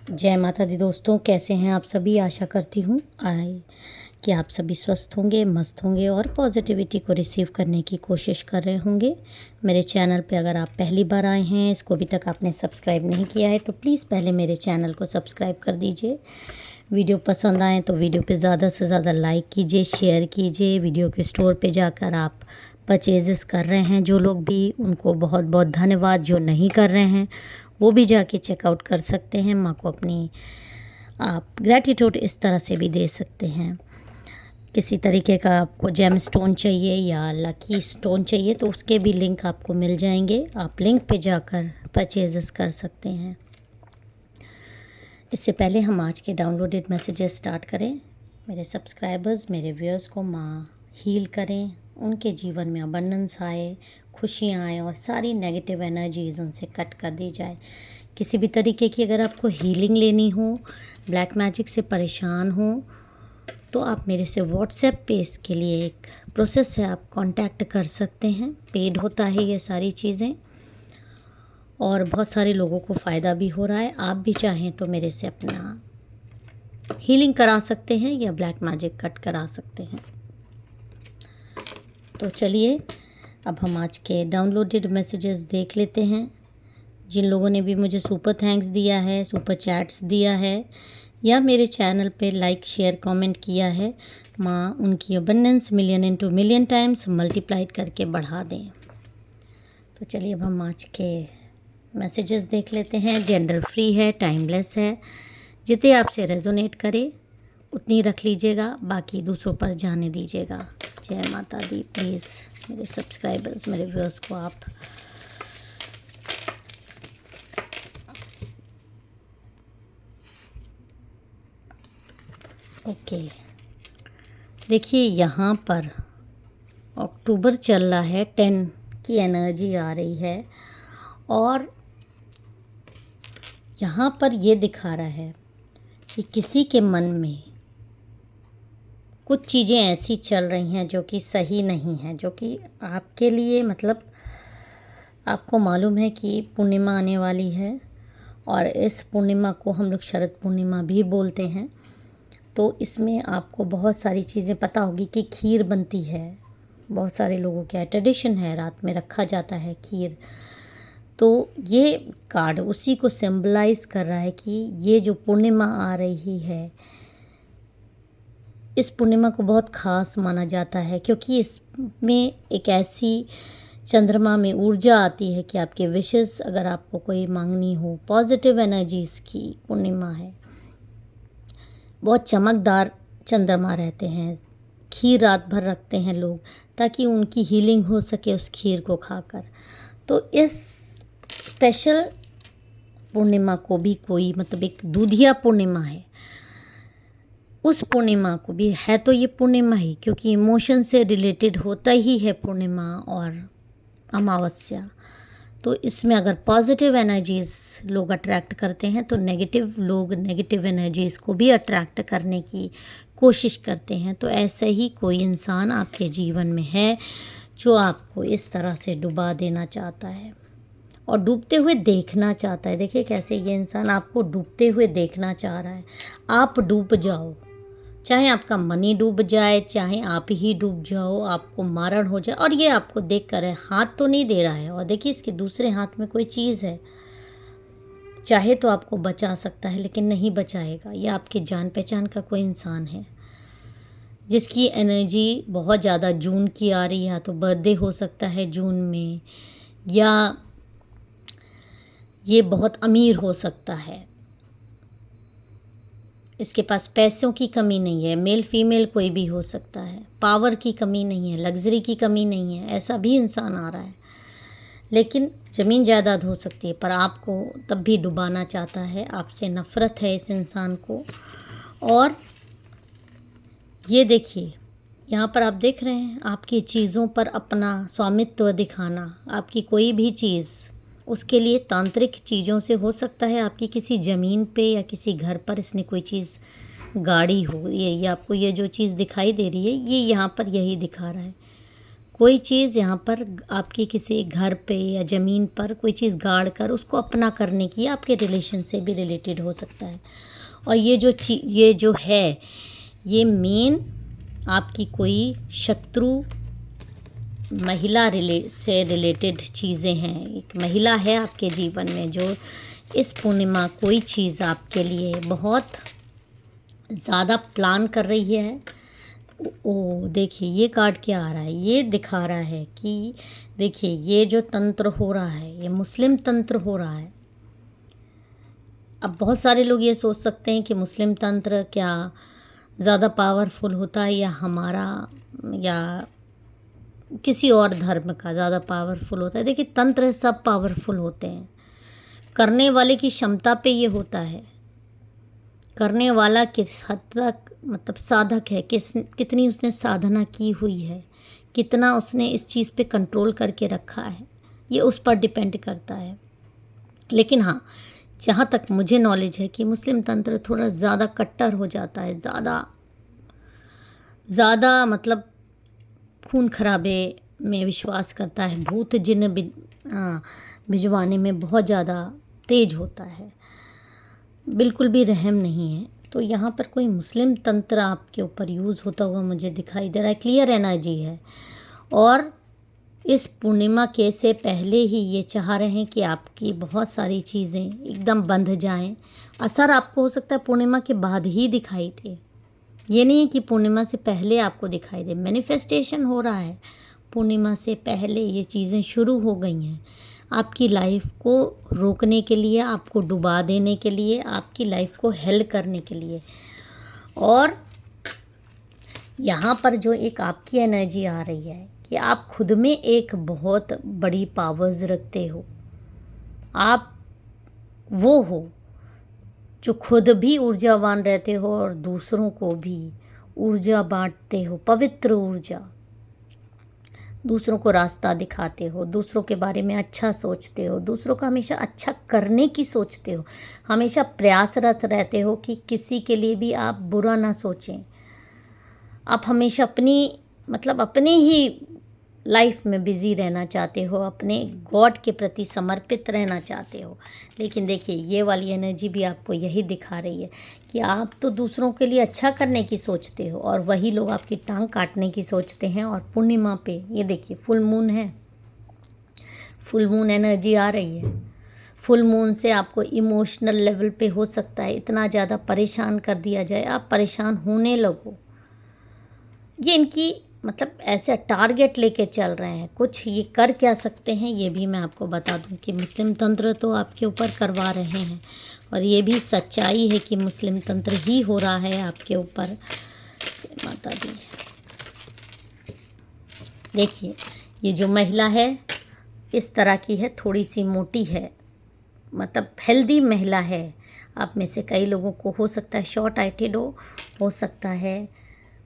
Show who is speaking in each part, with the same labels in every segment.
Speaker 1: जय माता दी दोस्तों, कैसे हैं आप सभी। आशा करती हूँ कि आप सभी स्वस्थ होंगे, मस्त होंगे और पॉजिटिविटी को रिसीव करने की कोशिश कर रहे होंगे। मेरे चैनल पे अगर आप पहली बार आए हैं, इसको अभी तक आपने सब्सक्राइब नहीं किया है तो प्लीज़ पहले मेरे चैनल को सब्सक्राइब कर दीजिए। वीडियो पसंद आए तो वीडियो पे ज़्यादा से ज़्यादा लाइक कीजिए, शेयर कीजिए। वीडियो के स्टोर पे जाकर आप परचेजेस कर रहे हैं जो लोग भी, उनको बहुत बहुत धन्यवाद। जो नहीं कर रहे हैं वो भी जाके चेकआउट कर सकते हैं। माँ को अपनी आप ग्रैटिट्यूड इस तरह से भी दे सकते हैं। किसी तरीके का आपको जेम स्टोन चाहिए या लकी स्टोन चाहिए तो उसके भी लिंक आपको मिल जाएंगे। आप लिंक पे जाकर परचेजेस कर सकते हैं। इससे पहले हम आज के डाउनलोडेड मैसेजेस स्टार्ट करें। मेरे सब्सक्राइबर्स, मेरे व्यूअर्स को माँ हील करें, उनके जीवन में अबंडेंस आए, खुशियाँ आए और सारी नेगेटिव एनर्जीज़ उनसे कट कर दी जाए। किसी भी तरीके की अगर आपको हीलिंग लेनी हो, ब्लैक मैजिक से परेशान हो तो आप मेरे से व्हाट्सएप पे इसके लिए एक प्रोसेस है, आप कांटेक्ट कर सकते हैं। पेड होता है ये सारी चीज़ें और बहुत सारे लोगों को फ़ायदा भी हो रहा है। आप भी चाहें तो मेरे से अपना हीलिंग करा सकते हैं या ब्लैक मैजिक कट करा सकते हैं। तो चलिए अब हम आज के डाउनलोडेड मैसेजेस देख लेते हैं। जिन लोगों ने भी मुझे सुपर थैंक्स दिया है, सुपर चैट्स दिया है या मेरे चैनल पे लाइक शेयर कमेंट किया है, माँ उनकी abundance million into million times multiplied करके बढ़ा दें। तो चलिए अब हम आज के मैसेजेस देख लेते हैं। जेंडर फ्री है, टाइमलेस है, जितने आपसे रेजोनेट करे उतनी रख लीजिएगा, बाकी दूसरों पर जाने दीजिएगा। जय माता दी। प्लीज़ मेरे सब्सक्राइबर्स, मेरे व्यूअर्स को आप ओके देखिए, यहाँ पर अक्टूबर चल रहा है, 10 की एनर्जी आ रही है और यहाँ पर ये दिखा रहा है कि किसी के मन में कुछ चीज़ें ऐसी चल रही हैं जो कि सही नहीं हैं, जो कि आपके लिए मतलब आपको मालूम है कि पूर्णिमा आने वाली है और इस पूर्णिमा को हम लोग शरद पूर्णिमा भी बोलते हैं। तो इसमें आपको बहुत सारी चीज़ें पता होगी कि खीर बनती है, बहुत सारे लोगों का ट्रेडिशन है, रात में रखा जाता है खीर। तो ये कार्ड उसी को सिंबलाइज कर रहा है कि ये जो पूर्णिमा आ रही है, इस पूर्णिमा को बहुत ख़ास माना जाता है क्योंकि इसमें एक ऐसी चंद्रमा में ऊर्जा आती है कि आपके विशेस अगर आपको कोई मांगनी हो, पॉजिटिव एनर्जीज़ की पूर्णिमा है। बहुत चमकदार चंद्रमा रहते हैं, खीर रात भर रखते हैं लोग ताकि उनकी हीलिंग हो सके उस खीर को खाकर। तो इस स्पेशल पूर्णिमा को भी कोई मतलब एक दूधिया पूर्णिमा है, उस पूर्णिमा को भी है तो ये पूर्णिमा ही, क्योंकि इमोशन से रिलेटेड होता ही है पूर्णिमा और अमावस्या। तो इसमें अगर पॉजिटिव एनर्जीज़ लोग अट्रैक्ट करते हैं तो नेगेटिव लोग नेगेटिव एनर्जीज़ को भी अट्रैक्ट करने की कोशिश करते हैं। तो ऐसा ही कोई इंसान आपके जीवन में है जो आपको इस तरह से डुबा देना चाहता है और डूबते हुए देखना चाहता है। देखिए कैसे ये इंसान आपको डूबते हुए देखना चाह रहा है। आप डूब जाओ, चाहे आपका मनी डूब जाए, चाहे आप ही डूब जाओ, आपको मारण हो जाए। और ये आपको देख कर है, हाथ तो नहीं दे रहा है और देखिए इसके दूसरे हाथ में कोई चीज़ है। चाहे तो आपको बचा सकता है लेकिन नहीं बचाएगा। ये आपकी जान पहचान का कोई इंसान है जिसकी एनर्जी बहुत ज़्यादा जून की आ रही है। तो बर्थडे हो सकता है जून में, या ये बहुत अमीर हो सकता है, इसके पास पैसों की कमी नहीं है, मेल फीमेल कोई भी हो सकता है, पावर की कमी नहीं है, लग्जरी की कमी नहीं है, ऐसा भी इंसान आ रहा है। लेकिन ज़मीन जायदाद हो सकती है पर आपको तब भी डुबाना चाहता है, आपसे नफ़रत है इस इंसान को। और ये देखिए यहाँ पर आप देख रहे हैं, आपकी चीज़ों पर अपना स्वामित्व दिखाना, आपकी कोई भी चीज़ उसके लिए तांत्रिक चीज़ों से हो सकता है, आपकी किसी ज़मीन पे या किसी घर पर इसने कोई चीज़ गाड़ी हो। ये आपको ये जो चीज़ दिखाई दे रही है ये यहाँ पर यही दिखा रहा है, कोई चीज़ यहाँ पर आपकी किसी घर पे या ज़मीन पर कोई चीज़ गाड़ कर उसको अपना करने की, आपके रिलेशन से भी रिलेटेड हो सकता है। और ये जो है ये मेन आपकी कोई शत्रु महिला से रिलेटेड चीज़ें हैं। एक महिला है आपके जीवन में जो इस पूर्णिमा कोई चीज़ आपके लिए बहुत ज़्यादा प्लान कर रही है। ओ देखिए ये कार्ड क्या आ रहा है, ये दिखा रहा है कि देखिए ये जो तंत्र हो रहा है ये मुस्लिम तंत्र हो रहा है। अब बहुत सारे लोग ये सोच सकते हैं कि मुस्लिम तंत्र क्या ज़्यादा पावरफुल होता है या हमारा या किसी और धर्म का ज़्यादा पावरफुल होता है। देखिए तंत्र सब पावरफुल होते हैं, करने वाले की क्षमता पे ये होता है, करने वाला किस हद तक मतलब साधक है, कितनी उसने साधना की हुई है, कितना उसने इस चीज़ पे कंट्रोल करके रखा है, ये उस पर डिपेंड करता है। लेकिन हाँ, जहाँ तक मुझे नॉलेज है कि मुस्लिम तंत्र थोड़ा ज़्यादा कट्टर हो जाता है, ज़्यादा मतलब खून खराबे में विश्वास करता है, भूत जिन्न भिजवाने में बहुत ज़्यादा तेज होता है, बिल्कुल भी रहम नहीं है। तो यहाँ पर कोई मुस्लिम तंत्र आपके ऊपर यूज़ होता हुआ मुझे दिखाई दे रहा है, क्लियर एनर्जी है। और इस पूर्णिमा के से पहले ही ये चाह रहे हैं कि आपकी बहुत सारी चीज़ें एकदम बंध जाएं। असर आपको हो सकता है पूर्णिमा के बाद ही दिखाई दे, ये नहीं कि पूर्णिमा से पहले आपको दिखाई दे। मैनिफेस्टेशन हो रहा है, पूर्णिमा से पहले ये चीज़ें शुरू हो गई हैं आपकी लाइफ को रोकने के लिए, आपको डुबा देने के लिए, आपकी लाइफ को हेल करने के लिए। और यहाँ पर जो एक आपकी एनर्जी आ रही है कि आप खुद में एक बहुत बड़ी पावर्स रखते हो, आप वो हो जो खुद भी ऊर्जावान रहते हो और दूसरों को भी ऊर्जा बांटते हो, पवित्र ऊर्जा, दूसरों को रास्ता दिखाते हो, दूसरों के बारे में अच्छा सोचते हो, दूसरों का हमेशा अच्छा करने की सोचते हो, हमेशा प्रयासरत रहते हो कि किसी के लिए भी आप बुरा ना सोचें। आप हमेशा अपनी ही लाइफ में बिज़ी रहना चाहते हो, अपने गॉड के प्रति समर्पित रहना चाहते हो। लेकिन देखिए ये वाली एनर्जी भी आपको यही दिखा रही है कि आप तो दूसरों के लिए अच्छा करने की सोचते हो और वही लोग आपकी टांग काटने की सोचते हैं। और पूर्णिमा पे ये देखिए फुल मून है, फुल मून एनर्जी आ रही है। फुल मून से आपको इमोशनल लेवल पे हो सकता है इतना ज़्यादा परेशान कर दिया जाए, आप परेशान होने लगो। ये इनकी ऐसे टारगेट लेके चल रहे हैं, कुछ ये कर क्या सकते हैं ये भी मैं आपको बता दूं कि मुस्लिम तंत्र तो आपके ऊपर करवा रहे हैं। और ये भी सच्चाई है कि मुस्लिम तंत्र ही हो रहा है आपके ऊपर। माता दी देखिए ये जो महिला है इस तरह की है, थोड़ी सी मोटी है, हेल्दी महिला है। आप में से कई लोगों को सकता है शॉर्ट हाइटेड हो सकता है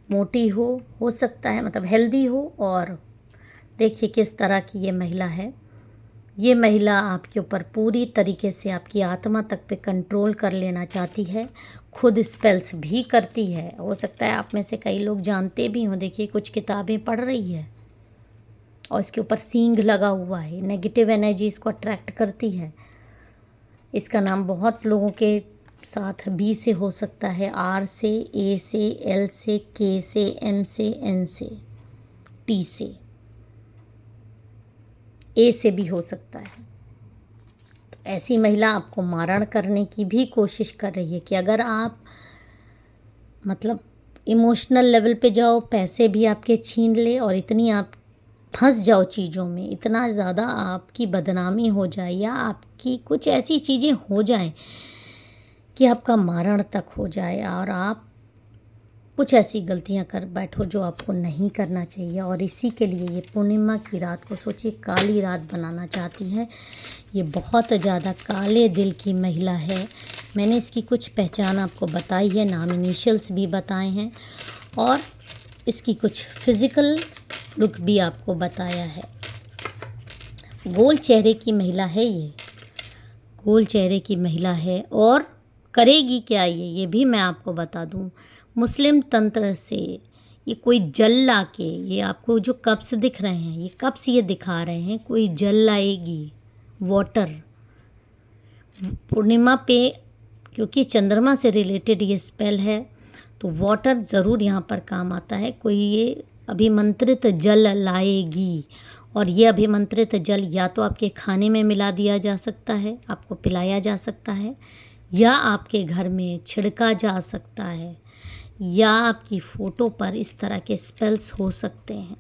Speaker 1: मोटी हो सकता है, हेल्दी हो। और देखिए किस तरह की ये महिला है। ये महिला आपके ऊपर पूरी तरीके से आपकी आत्मा तक पे कंट्रोल कर लेना चाहती है, खुद स्पेल्स भी करती है। हो सकता है आप में से कई लोग जानते भी हों, देखिए कुछ किताबें पढ़ रही है और इसके ऊपर सींग लगा हुआ है, नेगेटिव एनर्जी इसको अट्रैक्ट करती है। इसका नाम बहुत लोगों के साथ बी से हो सकता है, आर से, ए से, एल से, के से, एम से, एन से, टी से, ए से भी हो सकता है। तो ऐसी महिला आपको मारण करने की भी कोशिश कर रही है कि अगर आप इमोशनल लेवल पे जाओ, पैसे भी आपके छीन ले और इतनी आप फंस जाओ चीज़ों में, इतना ज़्यादा आपकी बदनामी हो जाए या आपकी कुछ ऐसी चीज़ें हो जाएं कि आपका मारण तक हो जाए और आप कुछ ऐसी गलतियां कर बैठो जो आपको नहीं करना चाहिए। और इसी के लिए ये पूर्णिमा की रात को सोचिए काली रात बनाना चाहती है। ये बहुत ज़्यादा काले दिल की महिला है। मैंने इसकी कुछ पहचान आपको बताई है, नाम इनिशियल्स भी बताए हैं और इसकी कुछ फिज़िकल लुक भी आपको बताया है। गोल चेहरे की महिला है, ये गोल चेहरे की महिला है। और करेगी क्या ये भी मैं आपको बता दूं। मुस्लिम तंत्र से ये कोई जल ला के, ये आपको जो कप्स दिख रहे हैं, ये कप्स ये दिखा रहे हैं कोई जल लाएगी, वाटर। पूर्णिमा पे क्योंकि चंद्रमा से रिलेटेड ये स्पेल है, तो वाटर ज़रूर यहाँ पर काम आता है। कोई ये अभिमंत्रित जल लाएगी, और ये अभिमंत्रित जल या तो आपके खाने में मिला दिया जा सकता है, आपको पिलाया जा सकता है, या आपके घर में छिड़का जा सकता है, या आपकी फ़ोटो पर इस तरह के स्पेल्स हो सकते हैं।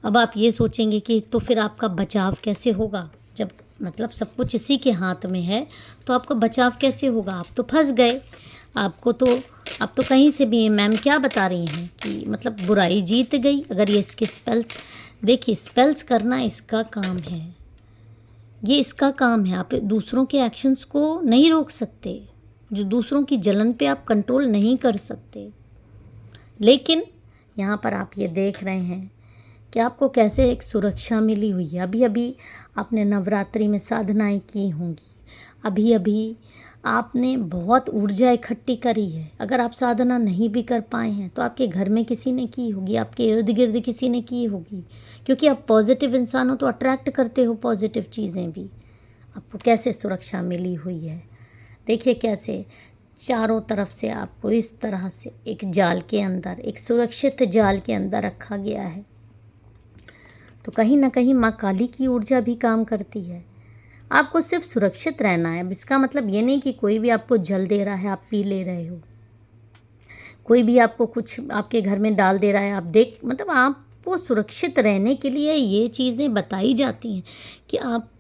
Speaker 1: अब आप ये सोचेंगे कि तो फिर आपका बचाव कैसे होगा? जब मतलब सब कुछ इसी के हाथ में है तो आपका बचाव कैसे होगा? आप तो फंस गए। आपको तो आप तो कहीं से भी, मैम क्या बता रही हैं कि मतलब बुराई जीत गई अगर ये इसके स्पेल्स। देखिए, स्पेल्स करना इसका काम है, ये इसका काम है। आप दूसरों के एक्शंस को नहीं रोक सकते, जो दूसरों की जलन पे आप कंट्रोल नहीं कर सकते। लेकिन यहाँ पर आप ये देख रहे हैं कि आपको कैसे एक सुरक्षा मिली हुई है। अभी अभी आपने नवरात्रि में साधनाएं की होंगी, अभी अभी आपने बहुत ऊर्जा इकट्ठी करी है। अगर आप साधना नहीं भी कर पाए हैं तो आपके घर में किसी ने की होगी, आपके इर्द गिर्द किसी ने की होगी, क्योंकि आप पॉजिटिव इंसान हो तो अट्रैक्ट करते हो पॉजिटिव चीज़ें भी। आपको कैसे सुरक्षा मिली हुई है, देखिए कैसे चारों तरफ से आपको इस तरह से एक जाल के अंदर, एक सुरक्षित जाल के अंदर रखा गया है। तो कहीं ना कहीं माँ काली की ऊर्जा भी काम करती है। आपको सिर्फ सुरक्षित रहना है। अब इसका मतलब ये नहीं कि कोई भी आपको जल दे रहा है आप पी ले रहे हो, कोई भी आपको कुछ आपके घर में डाल दे रहा है आप मतलब आपको सुरक्षित रहने के लिए ये चीज़ें बताई जाती हैं कि आप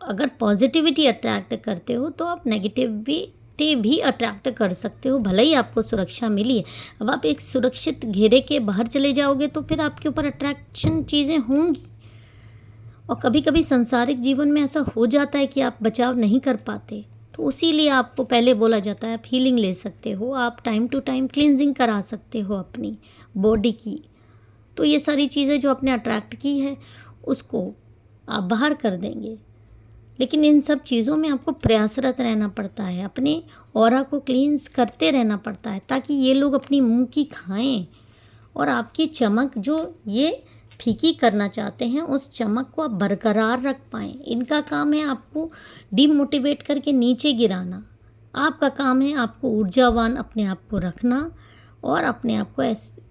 Speaker 1: अगर पॉजिटिविटी अट्रैक्ट करते हो तो आप नेगेटिविटी भी अट्रैक्ट कर सकते हो, भले ही आपको सुरक्षा मिली है। अब आप एक सुरक्षित घेरे के बाहर चले जाओगे तो फिर आपके ऊपर अट्रैक्शन चीज़ें होंगी। और कभी कभी सांसारिक जीवन में ऐसा हो जाता है कि आप बचाव नहीं कर पाते, तो उसीलिए आपको पहले बोला जाता है आप हीलिंग ले सकते हो, आप टाइम टू टाइम क्लींजिंग करा सकते हो अपनी बॉडी की। तो ये सारी चीज़ें जो आपने अट्रैक्ट की है उसको आप बाहर कर देंगे। लेकिन इन सब चीज़ों में आपको प्रयासरत रहना पड़ता है, अपने ऑरा को क्लींस करते रहना पड़ता है, ताकि ये लोग अपनी मुंह की खाएं और आपकी चमक जो ये फीकी करना चाहते हैं उस चमक को आप बरकरार रख पाएँ। इनका काम है आपको डीमोटिवेट करके नीचे गिराना। आपका काम है आपको ऊर्जावान अपने आप को रखना, और अपने आप को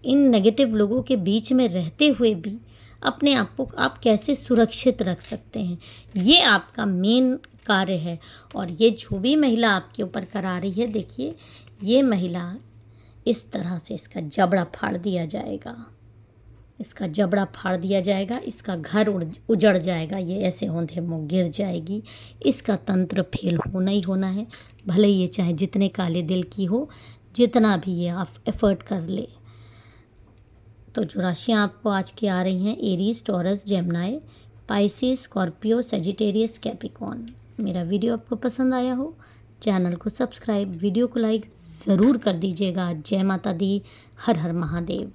Speaker 1: इन नेगेटिव लोगों के बीच में रहते हुए भी अपने आप को आप कैसे सुरक्षित रख सकते हैं, ये आपका मेन कार्य है। और ये जो भी महिला आपके ऊपर करा रही है, देखिए ये महिला इस तरह से इसका जबड़ा फाड़ दिया जाएगा, इसका जबड़ा फाड़ दिया जाएगा, इसका घर उजड़ जाएगा, ये ऐसे औंधे मुँह गिर जाएगी। इसका तंत्र फेल होना ही होना है, भले ये चाहे जितने काले दिल की हो, जितना भी ये आप एफर्ट कर ले। तो जो राशियाँ आपको आज की आ रही हैं, Aries, taurus, Gemini, Pisces, Scorpio, Sagittarius, Capricorn. मेरा वीडियो आपको पसंद आया हो, चैनल को सब्सक्राइब, वीडियो को लाइक ज़रूर कर दीजिएगा। जय माता दी, हर हर महादेव।